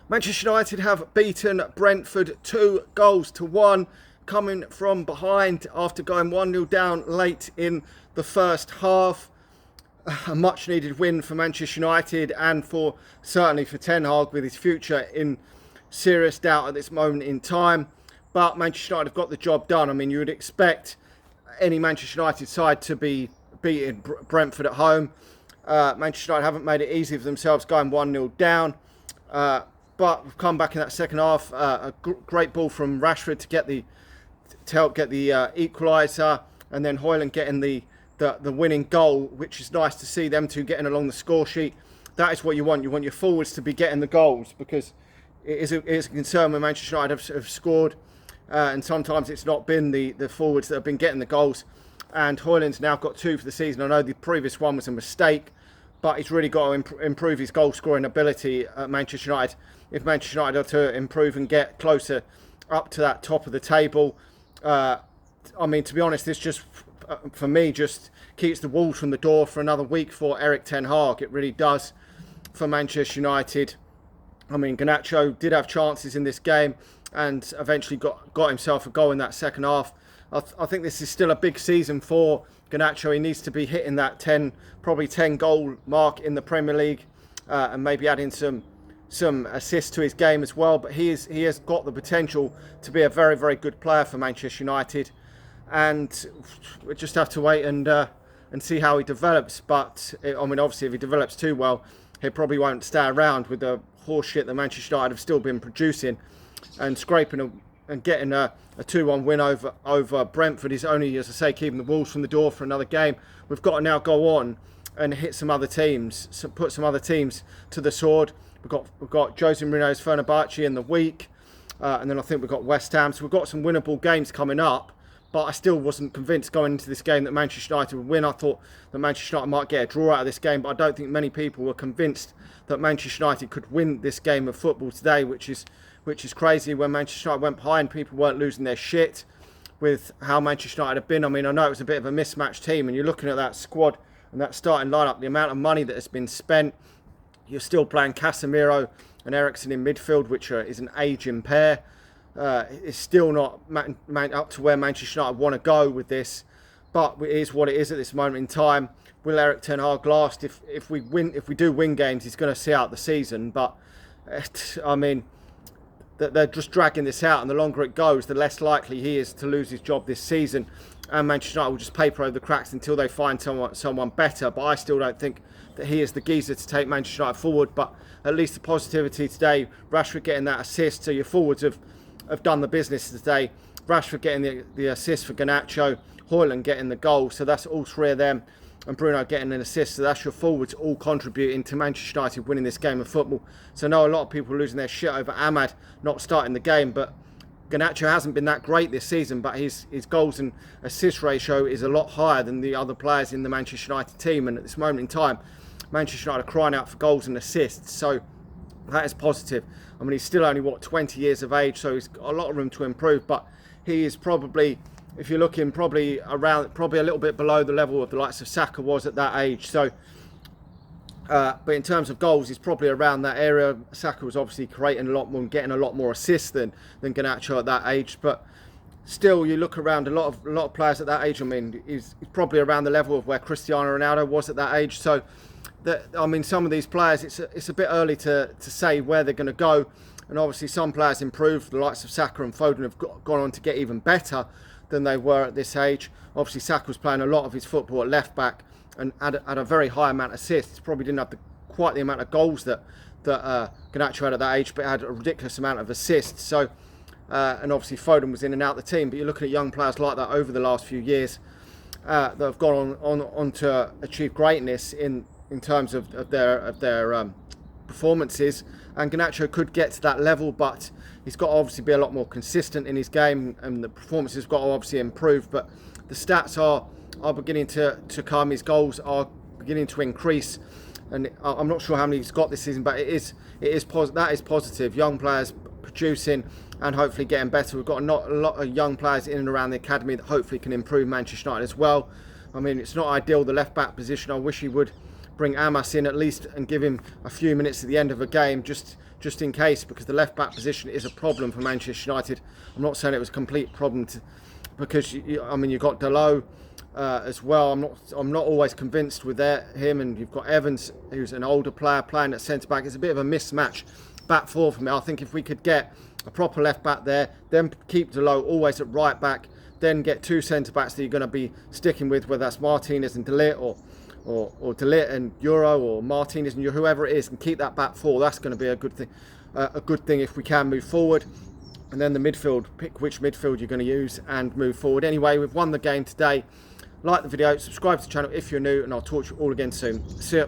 Manchester United have beaten Brentford 2-1, coming from behind after going 1-0 down late in the first half. A much needed win for Manchester United and certainly for Ten Hag, with his future in serious doubt at this moment in time. But Manchester United have got the job done. I mean, you would expect any Manchester United side to be beating Brentford at home. Manchester United haven't made it easy for themselves going 1-0 down. But we've come back in that second half. A great ball from Rashford to help get the equaliser, and then Hojlund getting the winning goal, which is nice to see them two getting along the score sheet. That is what you want. You want your forwards to be getting the goals, because it is a concern when Manchester United have scored, and sometimes it's not been the forwards that have been getting the goals. And Hojlund's now got 2 for the season. I know the previous one was a mistake, but he's really got to improve his goal scoring ability at Manchester United. If Manchester United are to improve and get closer up to that top of the table, I mean, to be honest, this just, for me, just keeps the wolves from the door for another week for Erik ten Hag. It really does for Manchester United. I mean, Garnacho did have chances in this game and eventually got himself a goal in that second half. I think this is still a big season for Garnacho. He needs to be hitting that probably 10 goal mark in the Premier League, and maybe adding some assists to his game as well. But he has got the potential to be a very, very good player for Manchester United, and we just have to wait and see how he develops. But I mean, obviously, if he develops too well, he probably won't stay around with the horse shit that Manchester United have still been producing, and scraping and getting a 2-1 win over Brentford is only, as I say, keeping the wolves from the door for another game. We've got to now go on and hit some other teams, put some other teams to the sword. We've got Jose Mourinho's Fenerbahce in the week, and then I think we've got West Ham. So we've got some winnable games coming up, but I still wasn't convinced going into this game that Manchester United would win. I thought that Manchester United might get a draw out of this game, but I don't think many people were convinced that Manchester United could win this game of football today, which is crazy. When Manchester United went behind, people weren't losing their shit with how Manchester United have been. I mean, I know it was a bit of a mismatched team, and you're looking at that squad and that starting lineup, the amount of money that has been spent. You're still playing Casemiro and Eriksen in midfield, which is an ageing pair. It's still not up to where Manchester United want to go with this, but it is what it is at this moment in time. Will Erik ten Hag last? If we do win games, he's going to see out the season. But I mean, they're just dragging this out, and the longer it goes, the less likely he is to lose his job this season. And Manchester United will just paper over the cracks until they find someone better. But I still don't think that he is the geezer to take Manchester United forward. But at least the positivity today, Rashford getting that assist, so your forwards have done the business today. Rashford getting the assist for Garnacho, Hojlund getting the goal, so that's all 3 of them, and Bruno getting an assist, so that's your forwards all contributing to Manchester United winning this game of football. So I know a lot of people are losing their shit over Ahmad not starting the game, but Garnacho hasn't been that great this season, but his goals and assist ratio is a lot higher than the other players in the Manchester United team, and at this moment in time, Manchester United are crying out for goals and assists, so that is positive. I mean, he's still only, 20 years of age, so he's got a lot of room to improve, but he is probably, if you're looking, probably a little bit below the level of the likes of Saka was at that age. So, but in terms of goals, he's probably around that area. Saka was obviously creating a lot more and getting a lot more assists than Garnacho at that age. But still, you look around, a lot of players at that age. I mean, he's probably around the level of where Cristiano Ronaldo was at that age. So, I mean, some of these players, it's a bit early to say where they're going to go. And obviously, some players improved. The likes of Saka and Foden have gone on to get even better than they were at this age. Obviously, Saka was playing a lot of his football at left back and had a very high amount of assists. Probably didn't have quite the amount of goals that Garnacho had at that age, but had a ridiculous amount of assists. So, and obviously Foden was in and out of the team. But you're looking at young players like that over the last few years that have gone on to achieve greatness in terms of their performances. And Garnacho could get to that level, but he's got to obviously be a lot more consistent in his game, and the performances have got to obviously improve. But the stats are beginning to come. His goals are beginning to increase, and I'm not sure how many he's got this season, but that is positive. Young players producing and hopefully getting better. We've got a lot of young players in and around the academy that hopefully can improve Manchester United as well. I mean, it's not ideal, the left back position. I wish he would bring Amas in at least and give him a few minutes at the end of a game, just in case, because the left back position is a problem for Manchester United. I'm not saying it was a complete problem because I mean, you've got Dalot as well. I'm not always convinced with him, and you've got Evans, who's an older player playing at centre back. It's a bit of a mismatch back four for me. I think if we could get a proper left back there, then keep Dalot always at right back, then get two centre backs that you're going to be sticking with, whether that's Martinez and De Ligt or De Ligt and Euro, or Martinez and whoever it is, and keep that back four. That's going to be a good thing. A good thing if we can move forward. And then the midfield, pick which midfield you're going to use and move forward. Anyway, we've won the game today. Like the video, subscribe to the channel if you're new, and I'll talk to you all again soon. See ya.